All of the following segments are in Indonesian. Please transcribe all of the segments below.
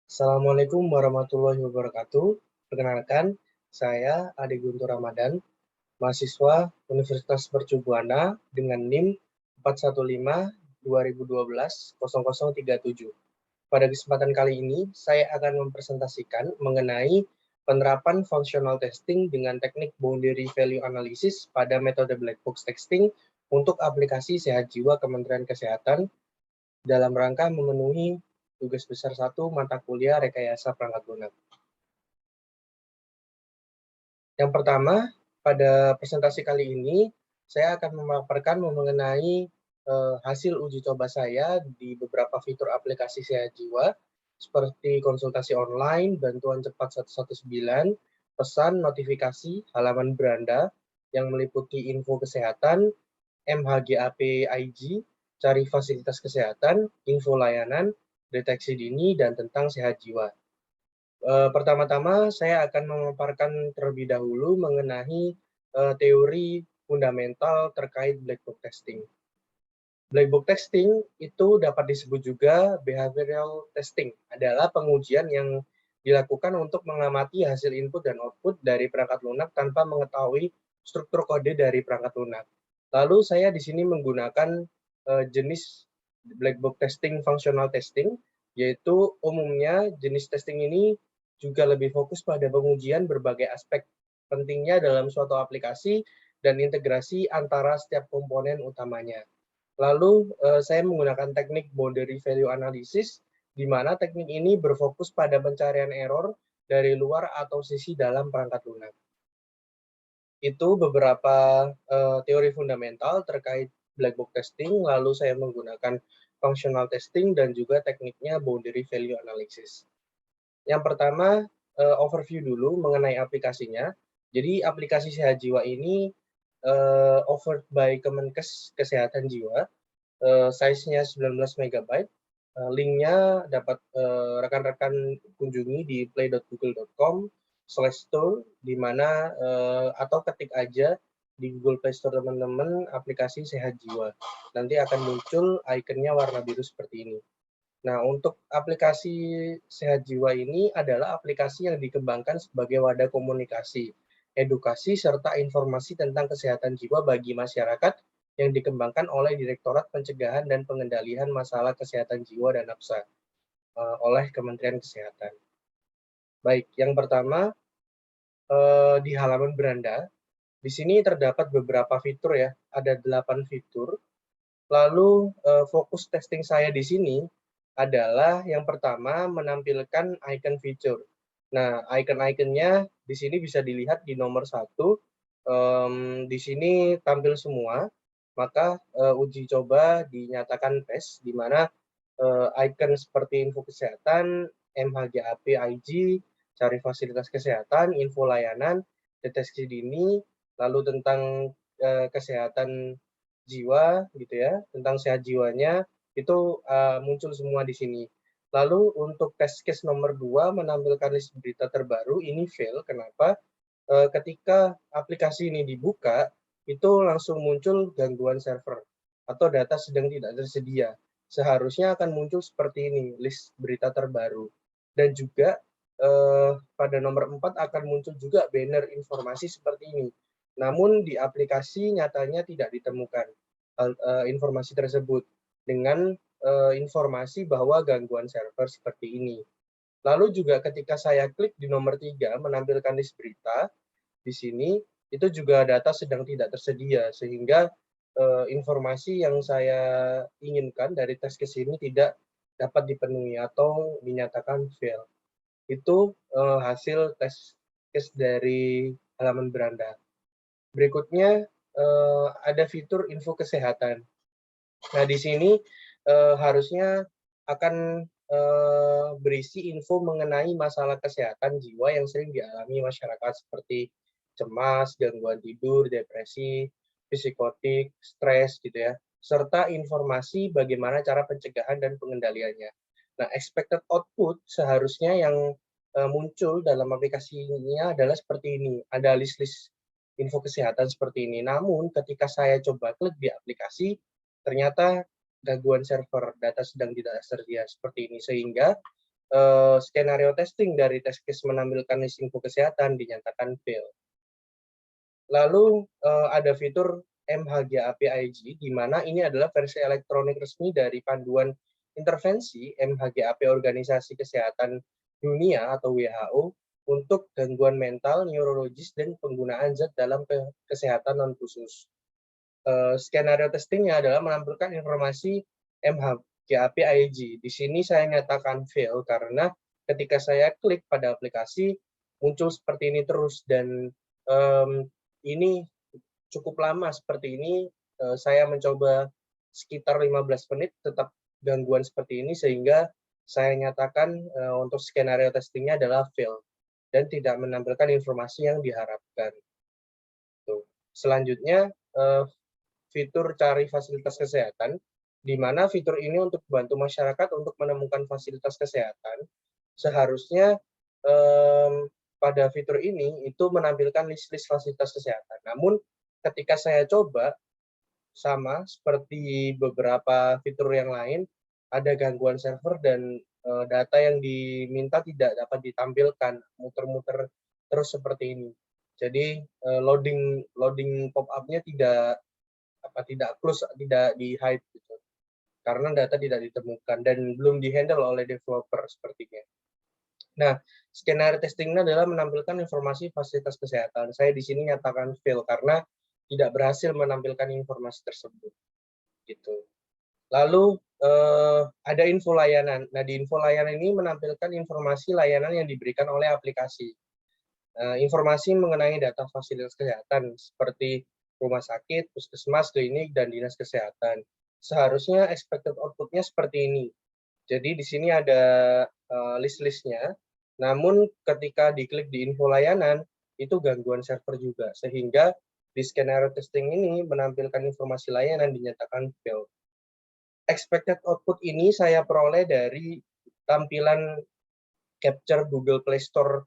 Assalamualaikum warahmatullahi wabarakatuh. Perkenalkan, saya Adi Guntur Ramadan, mahasiswa Universitas Mercu Buana dengan NIM 415-2012-0037. Pada kesempatan kali ini, saya akan mempresentasikan mengenai penerapan functional testing dengan teknik boundary value analysis pada metode black box testing untuk aplikasi sehat jiwa Kementerian Kesehatan dalam rangka memenuhi tugas besar 1 mata kuliah rekayasa perangkat lunak. Yang pertama, pada presentasi kali ini, saya akan memaparkan mengenai hasil uji coba saya di beberapa fitur aplikasi sehat jiwa, seperti konsultasi online, bantuan cepat 119, pesan, notifikasi, halaman beranda, yang meliputi info kesehatan, MHGAP IG, cari fasilitas kesehatan, info layanan, deteksi dini, dan tentang sehat jiwa. Pertama-tama saya akan memaparkan terlebih dahulu mengenai teori fundamental terkait black box testing. Black box testing itu dapat disebut juga behavioral testing, adalah pengujian yang dilakukan untuk mengamati hasil input dan output dari perangkat lunak tanpa mengetahui struktur kode dari perangkat lunak. Lalu saya di sini menggunakan jenis black box testing functional testing, yaitu umumnya jenis testing ini juga lebih fokus pada pengujian berbagai aspek pentingnya dalam suatu aplikasi dan integrasi antara setiap komponen utamanya. Lalu saya menggunakan teknik boundary value analysis, di mana teknik ini berfokus pada pencarian error dari luar atau sisi dalam perangkat lunak. Itu beberapa teori fundamental terkait black box testing, lalu saya menggunakan functional testing dan juga tekniknya boundary value analysis. Yang pertama, overview dulu mengenai aplikasinya. Jadi aplikasi Sehat Jiwa ini offered by Kemenkes Kesehatan Jiwa, size-nya 19 MB. Linknya dapat rekan-rekan kunjungi di play.google.com/store, di mana atau ketik aja di Google Play Store teman-teman aplikasi Sehat Jiwa. Nanti akan muncul ikonnya warna biru seperti ini. Nah, untuk aplikasi Sehat Jiwa ini adalah aplikasi yang dikembangkan sebagai wadah komunikasi, edukasi, serta informasi tentang kesehatan jiwa bagi masyarakat yang dikembangkan oleh Direktorat Pencegahan dan Pengendalian Masalah Kesehatan Jiwa dan Nafsa oleh Kementerian Kesehatan. Baik, yang pertama di halaman beranda, di sini terdapat beberapa fitur ya, ada 8 fitur. Lalu fokus testing saya di sini adalah yang pertama menampilkan icon feature. Nah, icon-iconnya di sini bisa dilihat di nomor 1. Di sini tampil semua, maka uji coba dinyatakan pass, di mana icon seperti info kesehatan, MHGAP IG, cari fasilitas kesehatan, info layanan, deteksi dini, lalu tentang kesehatan jiwa gitu ya, tentang sehat jiwanya itu muncul semua di sini. Lalu untuk test case nomor 2 menampilkan list berita terbaru, ini fail. Kenapa? Ketika aplikasi ini dibuka, itu langsung muncul gangguan server atau data sedang tidak tersedia. Seharusnya akan muncul seperti ini, list berita terbaru. Dan juga pada nomor 4 akan muncul juga banner informasi seperti ini. Namun di aplikasi nyatanya tidak ditemukan informasi tersebut dengan informasi bahwa gangguan server seperti ini. Lalu juga ketika saya klik di nomor 3 menampilkan list berita, di sini itu juga data sedang tidak tersedia, sehingga informasi yang saya inginkan dari tes ke sini tidak dapat dipenuhi atau dinyatakan fail. Itu hasil tes case dari halaman beranda. Berikutnya ada fitur info kesehatan. Nah, di sini harusnya akan berisi info mengenai masalah kesehatan jiwa yang sering dialami masyarakat seperti cemas, gangguan tidur, depresi, psikotik, stres gitu ya, serta informasi bagaimana cara pencegahan dan pengendaliannya. Nah, expected output seharusnya yang muncul dalam aplikasinya adalah seperti ini, ada list-list info kesehatan seperti ini. Namun ketika saya coba klik di aplikasi, ternyata gangguan server, data sedang tidak tersedia seperti ini, sehingga skenario testing dari test case menampilkan list info kesehatan dinyatakan fail. Lalu ada fitur MHGAP-IG, di mana ini adalah versi elektronik resmi dari panduan intervensi MHGAP Organisasi Kesehatan Dunia atau WHO untuk gangguan mental, neurologis, dan penggunaan zat dalam kesehatan non-khusus. Skenario testingnya adalah menampilkan informasi MHGAP-IG. Di sini saya nyatakan fail karena ketika saya klik pada aplikasi, muncul seperti ini terus, dan ini cukup lama seperti ini. Saya mencoba sekitar 15 menit tetap gangguan seperti ini, sehingga saya nyatakan untuk skenario testingnya adalah fail dan tidak menampilkan informasi yang diharapkan. Selanjutnya, fitur cari fasilitas kesehatan, di mana fitur ini untuk membantu masyarakat untuk menemukan fasilitas kesehatan. Seharusnya pada fitur ini itu menampilkan list-list fasilitas kesehatan. Namun ketika saya coba, sama seperti beberapa fitur yang lain, ada gangguan server dan data yang diminta tidak dapat ditampilkan, muter-muter terus seperti ini. Jadi loading pop-up-nya tidak close, tidak di hide gitu, karena data tidak ditemukan dan belum dihandle oleh developer sepertinya. Nah, skenario testingnya adalah menampilkan informasi fasilitas kesehatan. Saya di sini nyatakan fail karena tidak berhasil menampilkan informasi tersebut. Gitu. Lalu ada info layanan. Nah, di info layanan ini menampilkan informasi layanan yang diberikan oleh aplikasi. Informasi mengenai data fasilitas kesehatan seperti rumah sakit, puskesmas, klinik, dan dinas kesehatan. Seharusnya expected output-nya seperti ini. Jadi di sini ada list-listnya. Namun ketika diklik di info layanan, itu gangguan server juga. Sehingga di skenario testing ini menampilkan informasi layanan dinyatakan fail. Expected output ini saya peroleh dari tampilan capture Google Play Store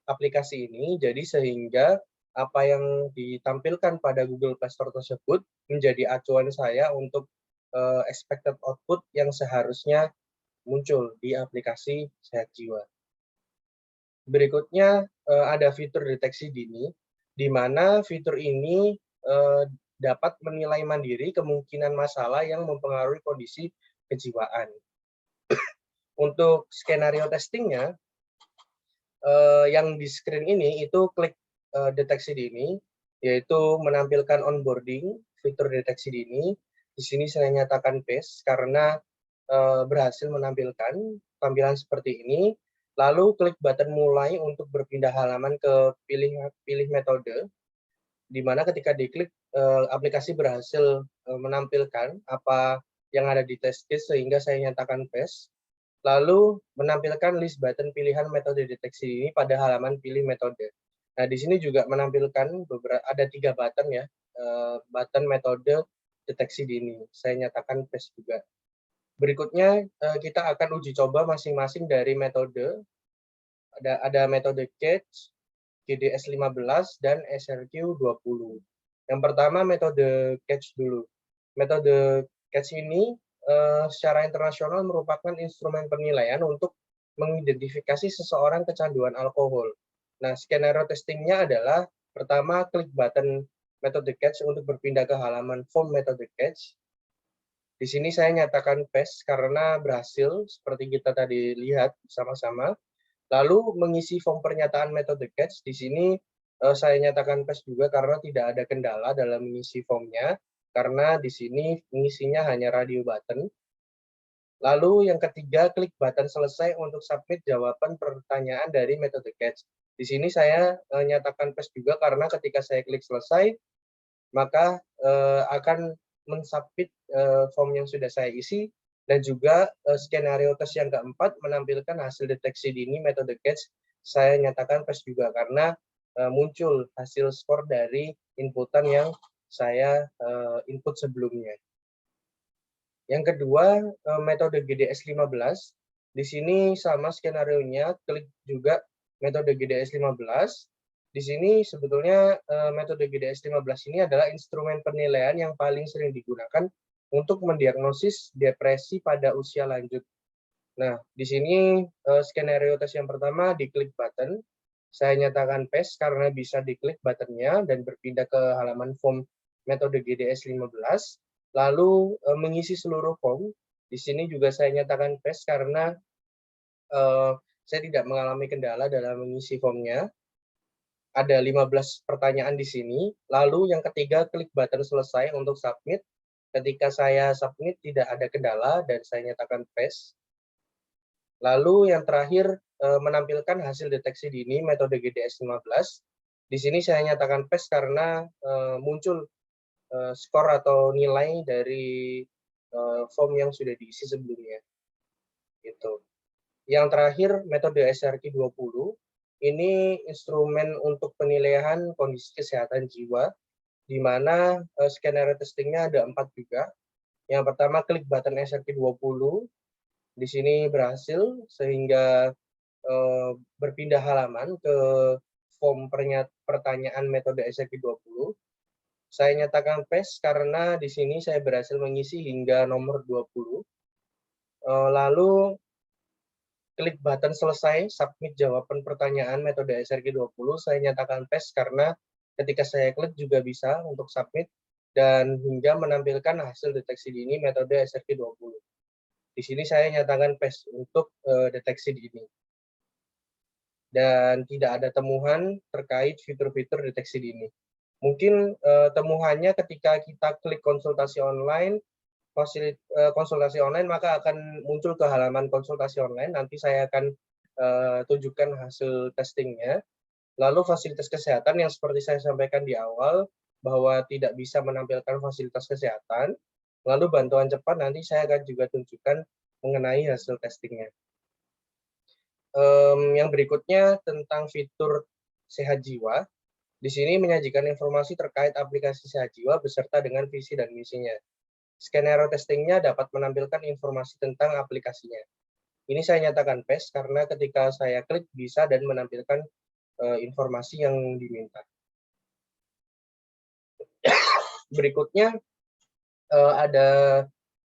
aplikasi ini. Jadi sehingga apa yang ditampilkan pada Google Play Store tersebut menjadi acuan saya untuk expected output yang seharusnya muncul di aplikasi Sehat Jiwa. Berikutnya ada fitur deteksi dini, di mana fitur ini dapat menilai mandiri kemungkinan masalah yang mempengaruhi kondisi kejiwaan. Untuk skenario testingnya, yang di screen ini itu klik deteksi dini, yaitu menampilkan onboarding, fitur deteksi dini. Di sini saya nyatakan paste karena berhasil menampilkan tampilan seperti ini. Lalu klik button mulai untuk berpindah halaman ke pilih metode, di mana ketika diklik aplikasi berhasil menampilkan apa yang ada di test case sehingga saya nyatakan paste. Lalu menampilkan list button pilihan metode deteksi ini pada halaman pilih metode. Nah, di sini juga menampilkan ada 3 button ya, button metode deteksi dini. Saya nyatakan paste juga. Berikutnya kita akan uji coba masing-masing dari metode. Ada metode CATCH, GDS 15, dan SRQ 20. Yang pertama metode CATCH dulu. Metode CATCH ini secara internasional merupakan instrumen penilaian untuk mengidentifikasi seseorang kecanduan alkohol. Nah, skenario testingnya adalah pertama klik button metode CATCH untuk berpindah ke halaman form metode CATCH. Di sini saya nyatakan paste karena berhasil, seperti kita tadi lihat bersama-sama. Lalu mengisi form pernyataan metode CATCH. Di sini saya nyatakan paste juga karena tidak ada kendala dalam mengisi formnya, karena di sini mengisinya hanya radio button. Lalu yang ketiga, klik button selesai untuk submit jawaban pertanyaan dari metode CATCH. Di sini saya nyatakan paste juga karena ketika saya klik selesai, maka akan mensubmit form yang sudah saya isi, dan juga skenario tes yang keempat menampilkan hasil deteksi dini metode CATCH. Saya nyatakan paste juga karena muncul hasil skor dari inputan yang saya input sebelumnya. Yang kedua, metode GDS 15. Di sini sama skenario-nya, klik juga metode GDS 15. Di sini sebetulnya metode GDS 15 ini adalah instrumen penilaian yang paling sering digunakan untuk mendiagnosis depresi pada usia lanjut. Nah, di sini skenario tes yang pertama diklik button. Saya nyatakan paste karena bisa diklik buttonnya dan berpindah ke halaman form metode GDS 15. Lalu mengisi seluruh form. Di sini juga saya nyatakan paste karena saya tidak mengalami kendala dalam mengisi formnya. Ada 15 pertanyaan di sini. Lalu yang ketiga, klik button selesai untuk submit. Ketika saya submit tidak ada kendala dan saya nyatakan paste. Lalu yang terakhir menampilkan hasil deteksi dini metode GDS 15. Di sini saya nyatakan paste karena muncul skor atau nilai dari form yang sudah diisi sebelumnya. Gitu. Yang terakhir metode SRQ 20. Ini instrumen untuk penilaian kondisi kesehatan jiwa, di mana skenario testingnya ada 4 juga. Yang pertama, klik button SRQ 20. Di sini berhasil, sehingga berpindah halaman ke form pertanyaan metode SRQ 20. Saya nyatakan paste karena di sini saya berhasil mengisi hingga nomor 20. Lalu klik button selesai, submit jawaban pertanyaan metode SRQ 20. Saya nyatakan paste karena ketika saya klik juga bisa untuk submit dan hingga menampilkan hasil deteksi dini metode SRQ 20. Di sini saya nyatakan paste untuk deteksi dini. Dan tidak ada temuan terkait fitur-fitur deteksi dini. Mungkin temuannya ketika kita klik konsultasi online, konsultasi online, maka akan muncul ke halaman konsultasi online. Nanti saya akan tunjukkan hasil testingnya. Lalu fasilitas kesehatan yang seperti saya sampaikan di awal, bahwa tidak bisa menampilkan fasilitas kesehatan. Lalu bantuan cepat nanti saya akan juga tunjukkan mengenai hasil testingnya. Yang berikutnya tentang fitur Sehat Jiwa. Di sini menyajikan informasi terkait aplikasi Sehat Jiwa beserta dengan visi dan misinya. Skenario testingnya dapat menampilkan informasi tentang aplikasinya. Ini saya nyatakan paste karena ketika saya klik bisa dan menampilkan informasi yang diminta. Berikutnya ada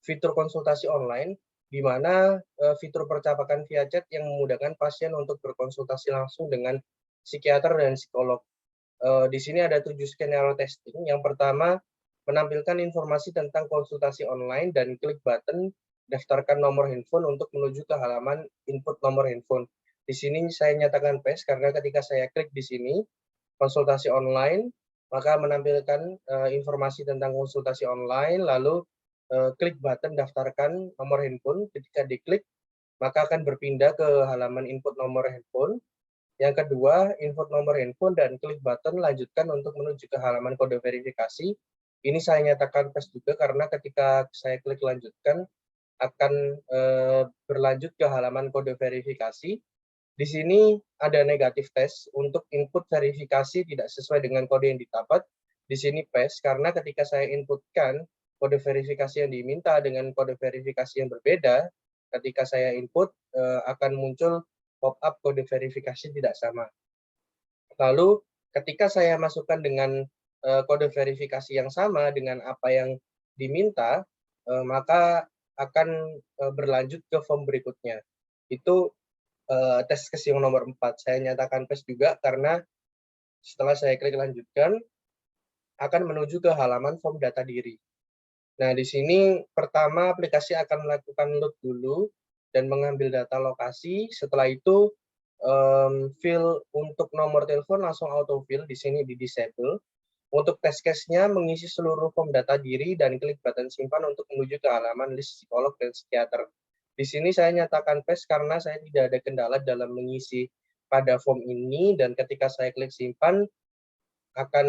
fitur konsultasi online, di mana fitur percakapan via chat yang memudahkan pasien untuk berkonsultasi langsung dengan psikiater dan psikolog. Di sini ada 7 skenario testing. Yang pertama, menampilkan informasi tentang konsultasi online dan klik button daftarkan nomor handphone untuk menuju ke halaman input nomor handphone. Di sini saya nyatakan paste karena ketika saya klik di sini konsultasi online, maka menampilkan informasi tentang konsultasi online, lalu klik button daftarkan nomor handphone. Ketika diklik, maka akan berpindah ke halaman input nomor handphone. Yang kedua, input nomor handphone dan klik button lanjutkan untuk menuju ke halaman kode verifikasi. Ini saya nyatakan paste juga karena ketika saya klik lanjutkan akan berlanjut ke halaman kode verifikasi. Di sini ada negatif tes untuk input verifikasi tidak sesuai dengan kode yang didapat. Di sini paste karena ketika saya inputkan kode verifikasi yang diminta dengan kode verifikasi yang berbeda, ketika saya input akan muncul pop-up kode verifikasi tidak sama. Lalu ketika saya masukkan dengan kode verifikasi yang sama dengan apa yang diminta, maka akan berlanjut ke form berikutnya. Itu tes case yang nomor 4. Saya nyatakan paste juga karena setelah saya klik lanjutkan, akan menuju ke halaman form data diri. Nah, di sini pertama aplikasi akan melakukan load dulu dan mengambil data lokasi. Setelah itu fill untuk nomor telepon langsung autofill, di sini di disable. Untuk test case-nya mengisi seluruh form data diri dan klik button simpan untuk menuju ke halaman list psikolog dan psikiater. Di sini saya nyatakan paste karena saya tidak ada kendala dalam mengisi pada form ini dan ketika saya klik simpan akan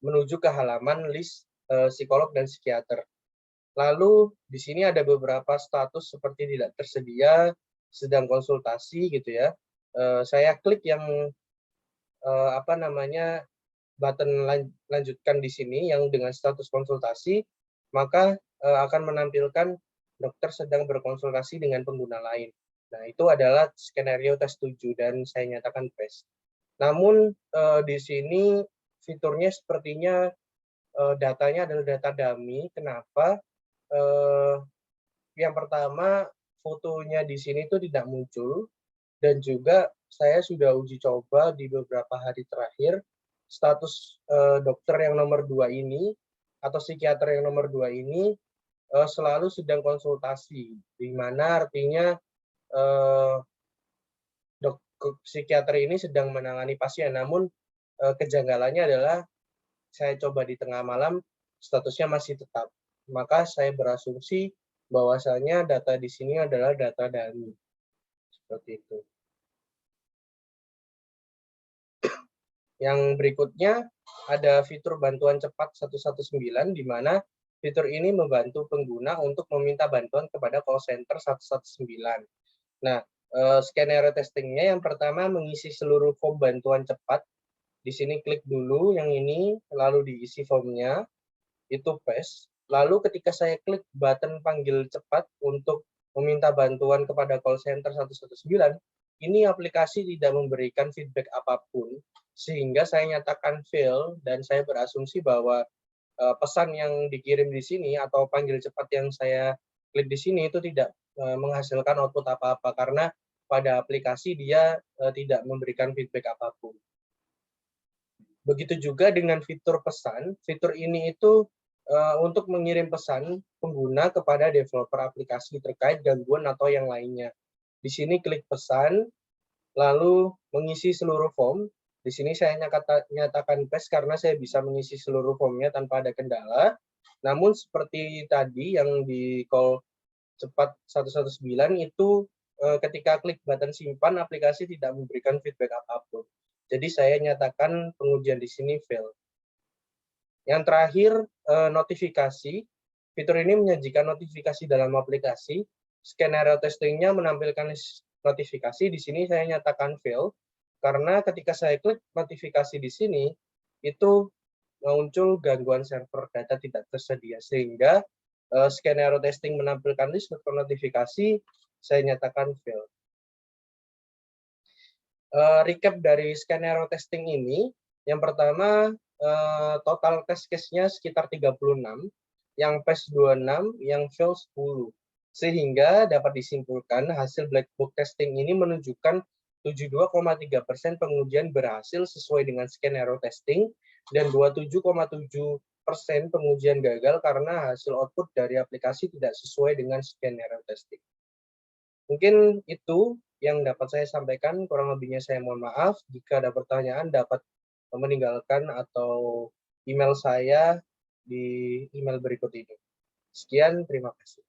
menuju ke halaman list psikolog dan psikiater. Lalu di sini ada beberapa status seperti tidak tersedia, sedang konsultasi gitu ya. Saya klik yang button lanjutkan di sini yang dengan status konsultasi, maka akan menampilkan dokter sedang berkonsultasi dengan pengguna lain. Nah, itu adalah skenario tes 7 dan saya nyatakan paste. Namun di sini fiturnya sepertinya datanya adalah data dummy. Kenapa? Yang pertama, fotonya di sini itu tidak muncul, dan juga saya sudah uji coba di beberapa hari terakhir, status dokter yang nomor 2 ini, atau psikiater yang nomor 2 ini selalu sedang konsultasi, di mana artinya eh, psikiater ini sedang menangani pasien, namun kejanggalannya adalah saya coba di tengah malam, statusnya masih tetap. Maka saya berasumsi bahwasanya data di sini adalah data dari seperti itu. Yang berikutnya ada fitur bantuan cepat 119, di mana fitur ini membantu pengguna untuk meminta bantuan kepada call center 119. Nah, skenario testingnya yang pertama mengisi seluruh form bantuan cepat. Di sini klik dulu yang ini, lalu diisi formnya, itu paste. Lalu ketika saya klik button panggil cepat untuk meminta bantuan kepada call center 119, ini aplikasi tidak memberikan feedback apapun, sehingga saya nyatakan fail, dan saya berasumsi bahwa pesan yang dikirim di sini atau panggil cepat yang saya klik di sini itu tidak menghasilkan output apa-apa, karena pada aplikasi dia tidak memberikan feedback apapun. Begitu juga dengan fitur pesan, fitur ini itu untuk mengirim pesan pengguna kepada developer aplikasi terkait gangguan atau yang lainnya. Di sini klik pesan, lalu mengisi seluruh form. Di sini saya nyatakan paste karena saya bisa mengisi seluruh formnya tanpa ada kendala. Namun seperti tadi yang di call cepat 119 itu ketika klik button simpan, aplikasi tidak memberikan feedback apapun. Jadi saya nyatakan pengujian di sini fail. Yang terakhir, notifikasi. Fitur ini menyajikan notifikasi dalam aplikasi. Skenario testingnya menampilkan notifikasi. Di sini saya nyatakan fail, karena ketika saya klik notifikasi di sini, itu muncul gangguan server data tidak tersedia. Sehingga skenario testing menampilkan list notifikasi, saya nyatakan fail. Recap dari skenario testing ini, yang pertama, total test case-nya sekitar 36, yang pass 26, yang fail 10. Sehingga dapat disimpulkan hasil black box testing ini menunjukkan 72,3% pengujian berhasil sesuai dengan skenario testing, dan 27,7% pengujian gagal karena hasil output dari aplikasi tidak sesuai dengan skenario testing. Mungkin itu yang dapat saya sampaikan, kurang lebihnya saya mohon maaf. Jika ada pertanyaan dapat meninggalkan atau email saya di email berikut ini. Sekian, terima kasih.